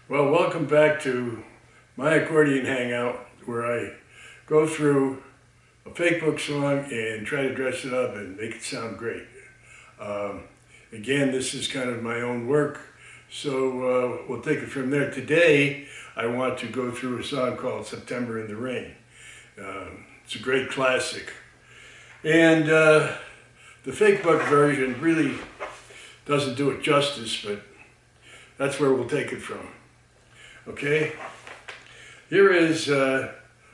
Well, welcome back to my accordion hangout, where I go through a fake book song and try to dress it up and make it sound great. Again, this is kind of my own work, so we'll take it from there. Today, I want to go through a song called "September in the Rain." It's a great classic. And the fake book version really doesn't do it justice, but that's where we'll take it from. Okay? Here is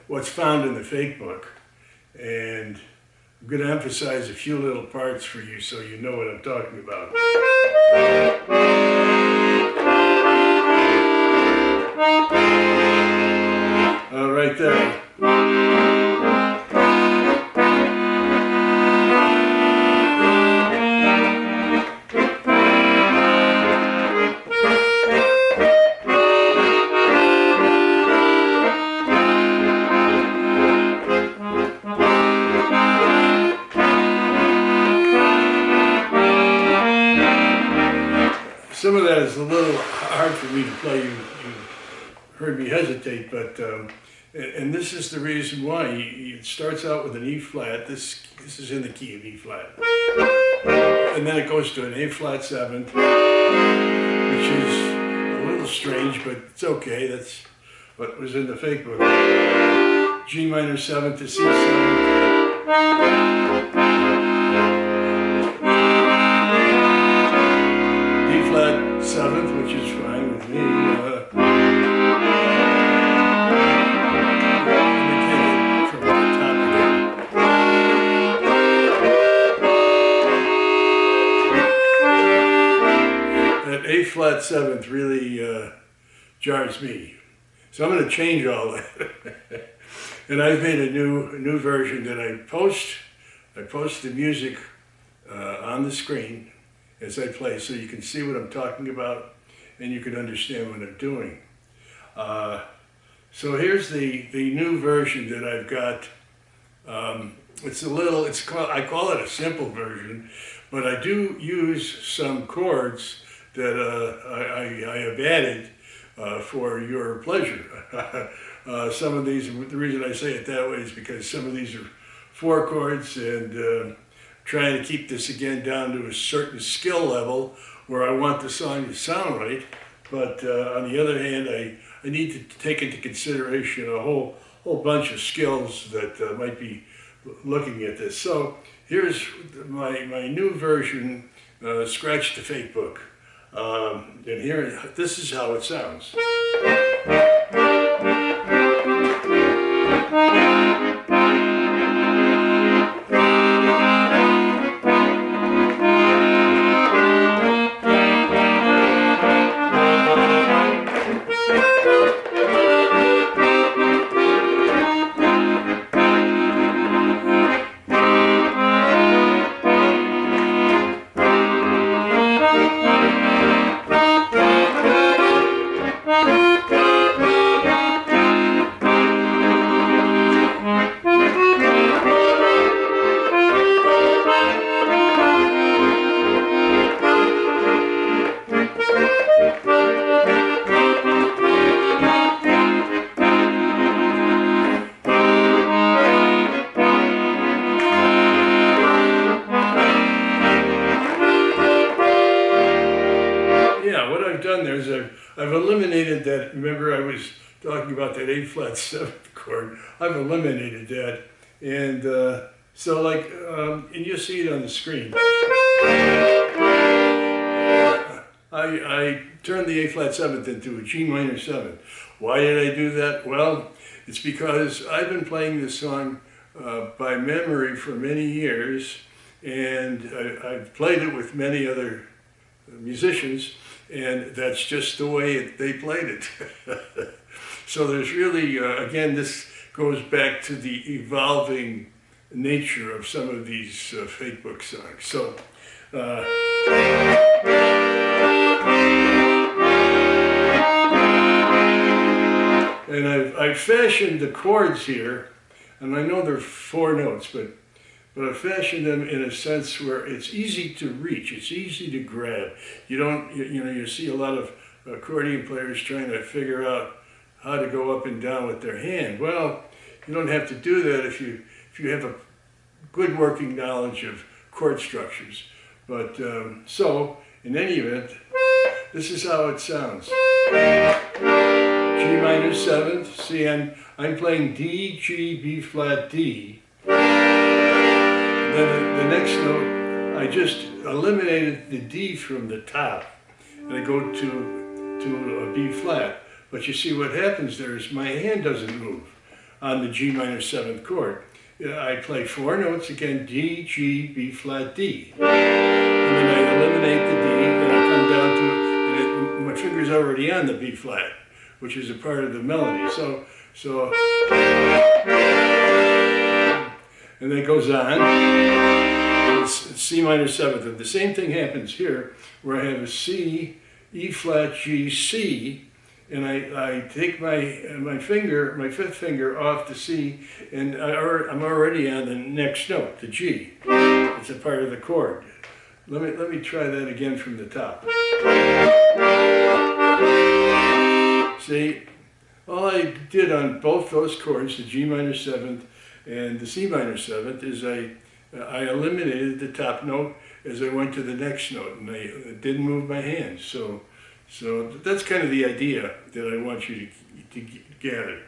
what's found in the fake book, and I'm going to emphasize a few little parts for you so you know what I'm talking about. Right there. Some of that is a little hard for me to play. You heard me hesitate, but and this is the reason why. It starts out with an E flat. This is in the key of E flat, and then it goes to an A flat 7th, which is a little strange, but it's okay. That's what was in the fake book. G minor 7th to C 7th. Flat 7th, which is fine with me. From the top again. That A flat 7th really jars me, so I'm going to change all that. And I've made a new version that I post the music on the screen as I play, so you can see what I'm talking about and you can understand what I'm doing. So here's the new version that I've got. I call it a simple version, but I do use some chords that I have added for your pleasure. Some of these, the reason I say it that way is because some of these are 4 chords, and trying to keep this again down to a certain skill level where I want the song to sound right, but on the other hand, I need to take into consideration a whole bunch of skills that might be looking at this. So here's my new version, scratch the fake book, and here, this is how it sounds. What I've done there is I've eliminated that. Remember, I was talking about that A flat 7th chord. I've eliminated that, and so like, and you'll see it on the screen. I turned the A flat 7th into a G minor 7th. Why did I do that? Well, it's because I've been playing this song by memory for many years, and I've played it with many other musicians, and that's just the way they played it. So there's really, again, this goes back to the evolving nature of some of these fake book songs. So, and I've fashioned the chords here, and I know they're 4 notes, but I've fashioned them in a sense where it's easy to reach, it's easy to grab. You don't, you see a lot of accordion players trying to figure out how to go up and down with their hand. Well, you don't have to do that if you have a good working knowledge of chord structures. But so, in any event, this is how it sounds. G minor 7th. See, I'm playing D, G, B flat, D. And then the next note, I just eliminated the D from the top, and I go to a B flat. But you see what happens there is my hand doesn't move on the G minor 7th chord. I play 4 notes again, D, G, B flat, D. And then I eliminate the D, and I come down to it, and my finger's already on the B flat, which is a part of the melody. So and then it goes on. It's C minor 7th. And the same thing happens here, where I have a C, E flat, G, C, and I take my finger, my 5th finger off the C, and I'm already on the next note, the G. It's a part of the chord. Let me try that again from the top. See, all I did on both those chords, the G minor 7th and the C minor 7th, is I eliminated the top note as I went to the next note, and I didn't move my hands. So that's kind of the idea that I want you to gather.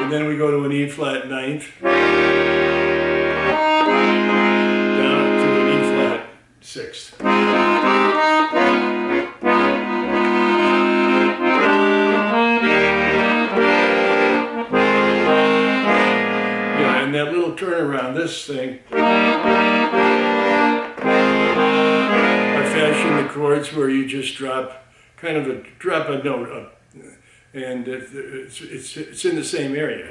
And then we go to an E flat 9th, down to an E flat 6th. Yeah, and that little turnaround, this thing, fashion the chords where you just drop a note up, and it's in the same area.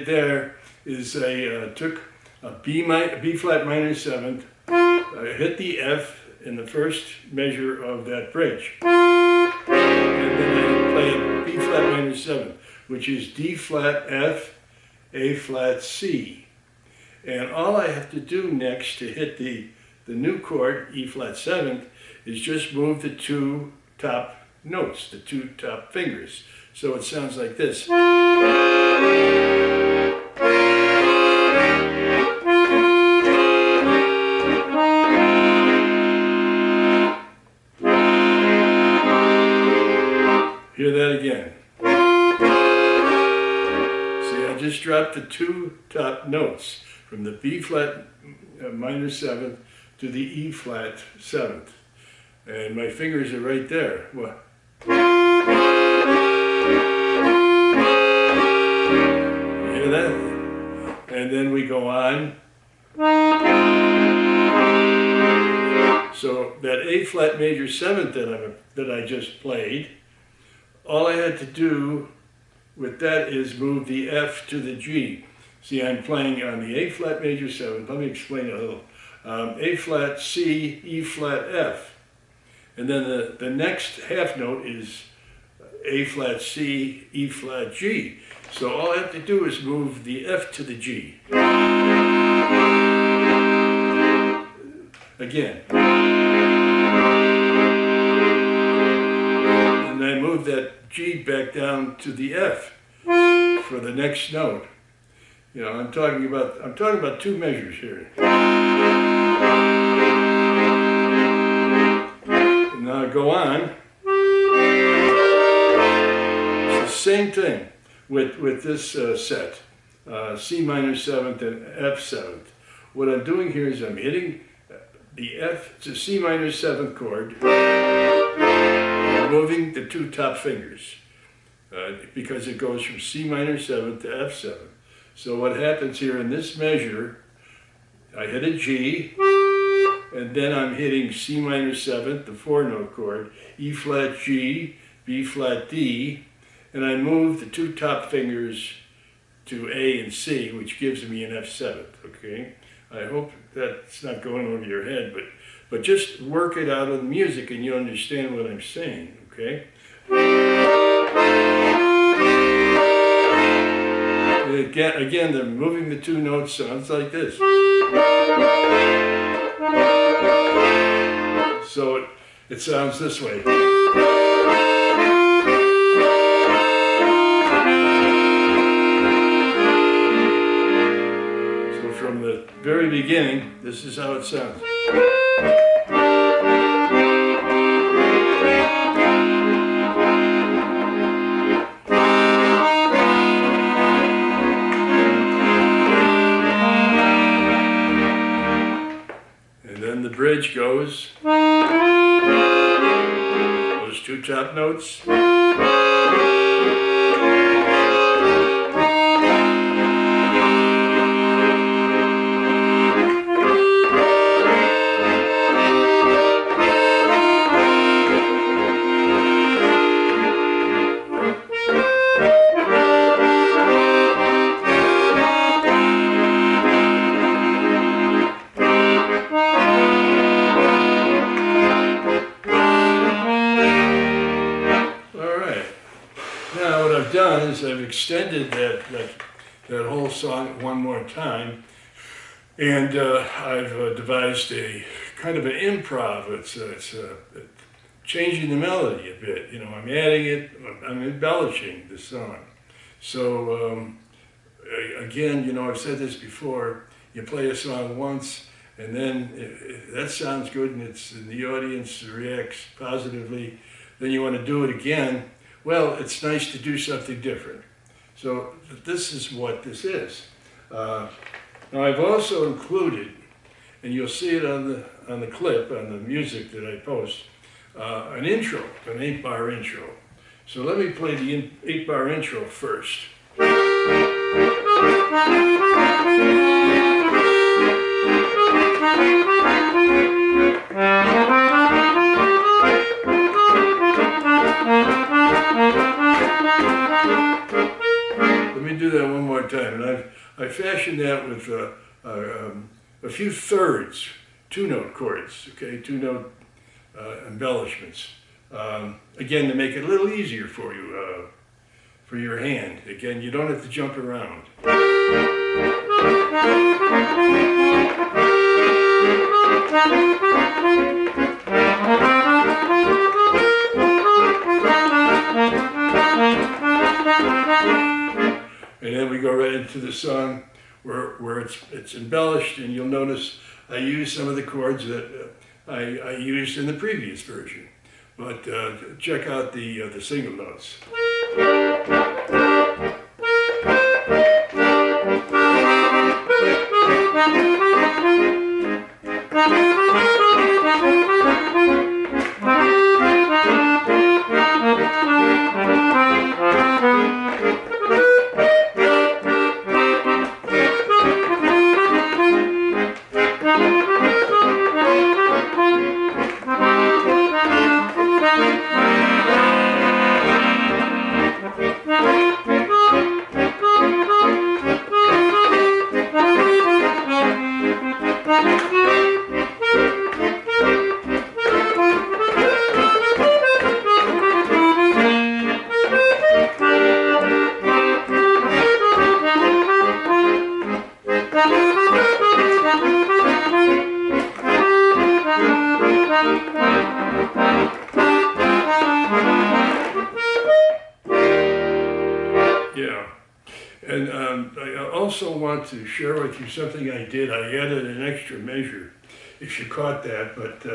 There is I took a B flat minor 7th, I hit the F in the first measure of that bridge, and then I play a B flat minor 7th, which is D flat F, A flat C, and all I have to do next to hit the new chord, E flat 7th, is just move the 2 top notes, the 2 top fingers. So it sounds like this. Hear that again. See, I just dropped the 2 top notes from the B flat minor 7th to the E flat 7th. And my fingers are right there. Well, you hear that? And then we go on. So that A flat major 7th that I just played, all I had to do with that is move the F to the G. See, I'm playing on the A flat major 7th. Let me explain it a little. A flat C, E flat F. And then the next half note is A flat C, E flat G. So all I have to do is move the F to the G. Again. And I move that G back down to the F for the next note. You know, I'm talking about 2 measures here. And now I go on. It's the same thing with this set, C minor 7th and F 7th. What I'm doing here is I'm hitting the F, it's a C minor 7th chord, moving the 2 top fingers. because it goes from C minor 7 to F7. So what happens here in this measure, I hit a G, and then I'm hitting C minor 7, the 4-note chord, E flat G, B flat D, and I move the 2 top fingers to A and C, which gives me an F7, okay? I hope that's not going over your head, but just work it out on the music and you'll understand what I'm saying, okay? Again, they're moving the 2 notes, sounds like this. So it sounds this way. So from the very beginning, this is how it sounds. The bridge goes, those 2 top notes, done is I've extended that whole song one more time, and I've devised a kind of an improv. It's changing the melody a bit. You know, I'm adding it, I'm embellishing the song. So again, you know, I've said this before. You play a song once, and then if that sounds good, and the audience reacts positively. Then you want to do it again. Well, it's nice to do something different. So this is what this is. Now I've also included, and you'll see it on the clip, on the music that I post, an intro, an 8-bar intro. So let me play the 8-bar intro first. Let me do that one more time, and I fashioned that with a few thirds, 2-note chords, okay, 2-note embellishments. Again, to make it a little easier for you, for your hand. Again, you don't have to jump around. And then we go right into the song where it's embellished, and you'll notice I use some of the chords that I used in the previous version. But check out the single notes. Yeah, and I also want to share with you something I did. I added an extra measure, if you caught that, but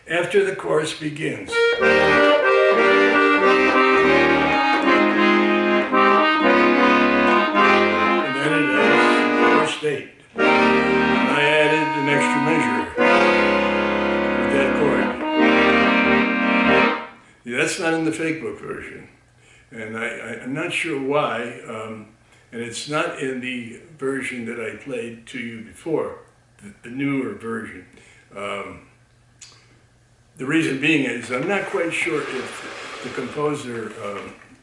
after the chorus begins, and then it adds the first 8. And I added an extra measure with that chord. Yeah, that's not in the fake book version. and I'm not sure why, and it's not in the version that I played to you before, the newer version. The reason being is I'm not quite sure if the composer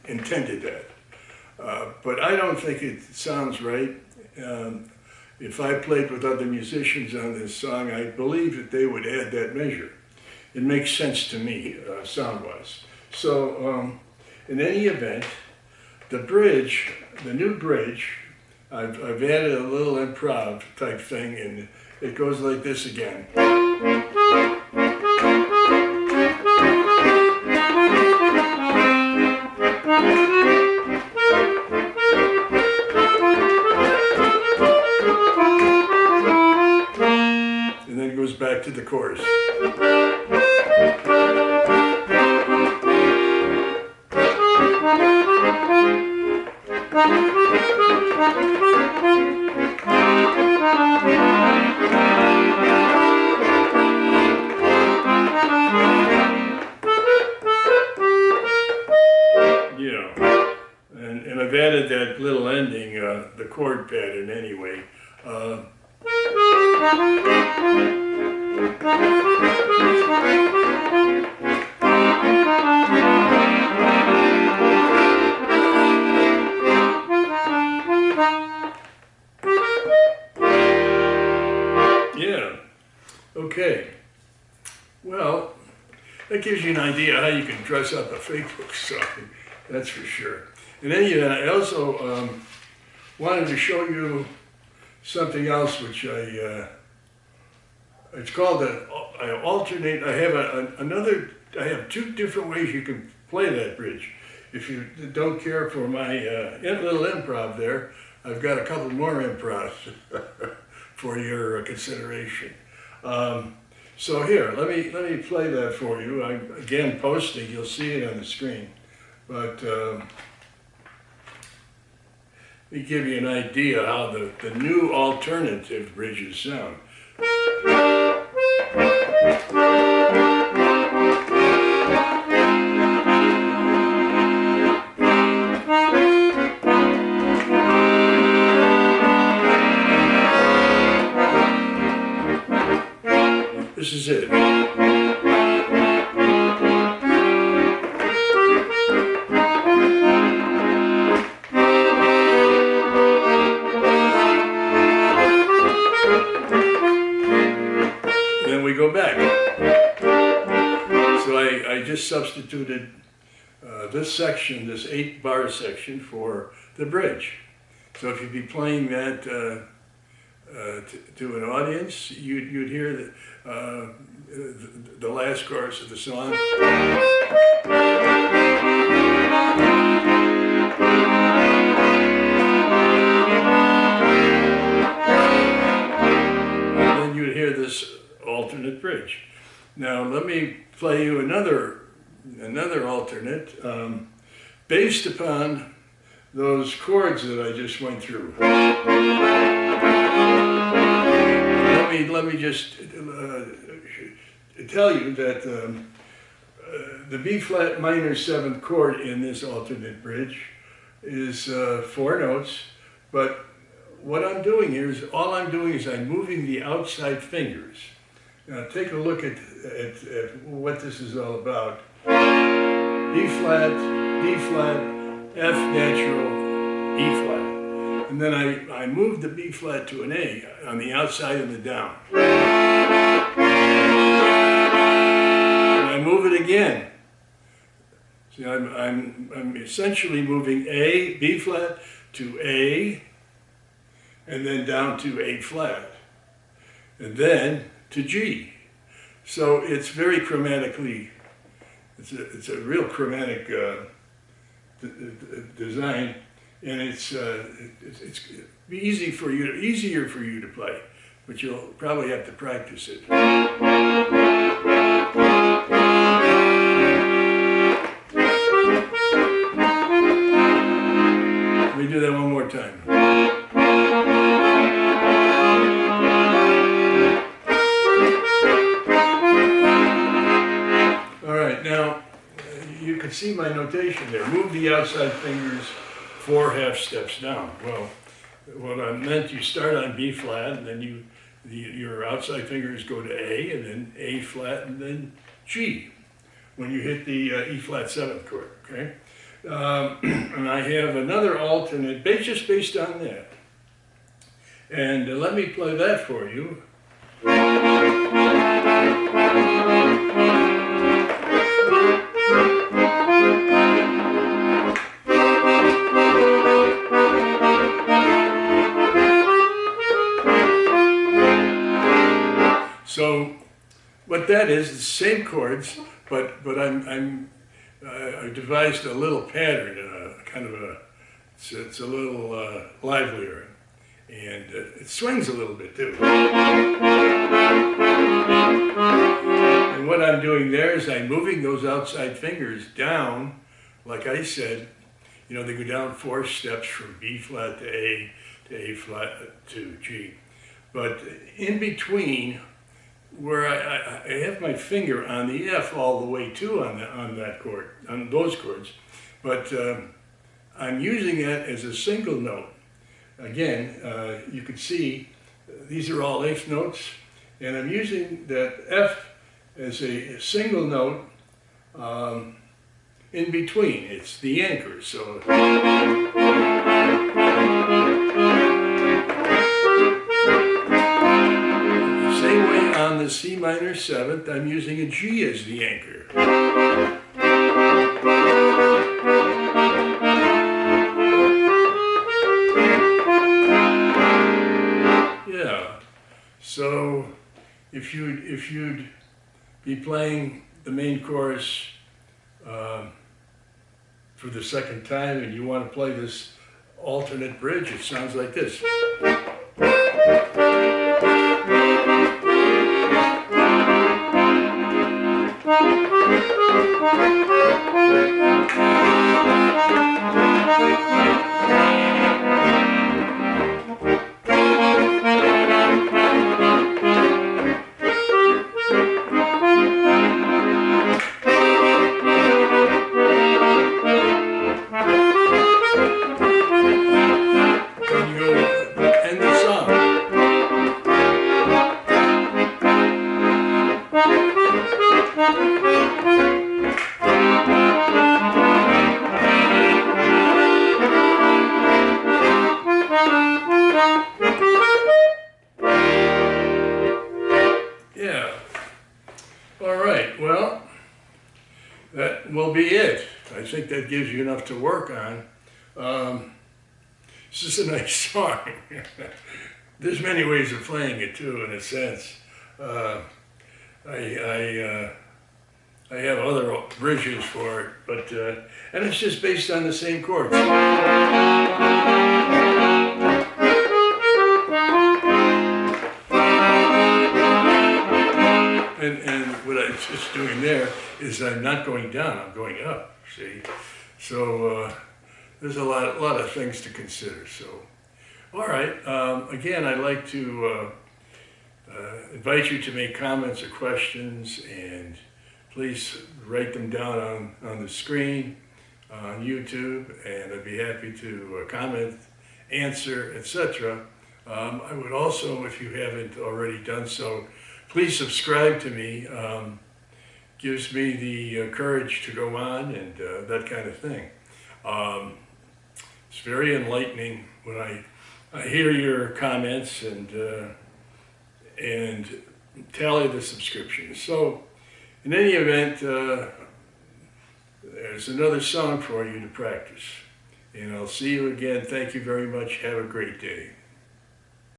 intended that, but I don't think it sounds right. If I played with other musicians on this song, I believe that they would add that measure. It makes sense to me, sound-wise. So, in any event, the bridge, the new bridge, I've added a little improv type thing, and it goes like this again. And then it goes back to the chorus. And I've added that little ending, the chord pattern anyway. Yeah, okay. Well, that gives you an idea how you can dress up a fake book song, that's for sure. In any event, I also wanted to show you something else, which it's called I alternate. I have I have two different ways you can play that bridge. If you don't care for my little improv there, I've got a couple more improvs for your consideration. So here, let me play that for you. I'm again posting. You'll see it on the screen, but. Let me give you an idea how the new alternative bridges sound. This is it. Then we go back. So I just substituted this section, this 8-bar section, for the bridge. So if you'd be playing that to an audience, you'd hear the last chorus of the song. This alternate bridge. Now let me play you another alternate based upon those chords that I just went through. Let me just tell you that the B flat minor 7th chord in this alternate bridge is 4 notes, but what I'm doing here is, all I'm doing is I'm moving the outside fingers. Now take a look at what this is all about. B flat, D flat, F natural, E flat. And then I move the B flat to an A on the outside and the down. And I move it again. See, I'm essentially moving A, B flat to A, and then down to A flat, and then to G. So it's very chromatically, it's a real chromatic design, and it's easier for you to play, but you'll probably have to practice it. Let me do that one more time. Now, you can see my notation there. Move the outside fingers 4 half steps down. Well, what I meant, you start on B flat, and then your outside fingers go to A, and then A flat, and then G when you hit the E flat 7th chord, okay? And I have another alternate, just based on that. And let me play that for you. So what that is the same chords, but I devised a little pattern, kind of it's a little livelier, and it swings a little bit too. And what I'm doing there is I'm moving those outside fingers down, like I said, you know, they go down 4 steps from B flat to A flat to G. But in between, where I have my finger on the F all the way too on that chord, on those chords, but I'm using it as a single note. Again, you can see these are all 8th notes, and I'm using that F as a single note in between. It's the anchor, so. Same way on the C minor 7th, I'm using a G as the anchor. Yeah, so if you'd be playing the main chorus for the 2nd time and you want to play this alternate bridge, it sounds like this. Yeah. All right. Well, that will be it. I think that gives you enough to work on. It's just a nice song. There's many ways of playing it too, in a sense. I have other bridges for it, but and it's just based on the same chords. And what I'm just doing there is I'm not going down, I'm going up, see? So there's a lot of things to consider. So, all right, again, I'd like to invite you to make comments or questions, and please write them down on the screen on YouTube, and I'd be happy to comment, answer, etc. I would also, if you haven't already done so, please subscribe to me. Gives me the courage to go on and that kind of thing. It's very enlightening when I hear your comments and tally the subscriptions. So, in any event, there's another song for you to practice. And I'll see you again. Thank you very much. Have a great day.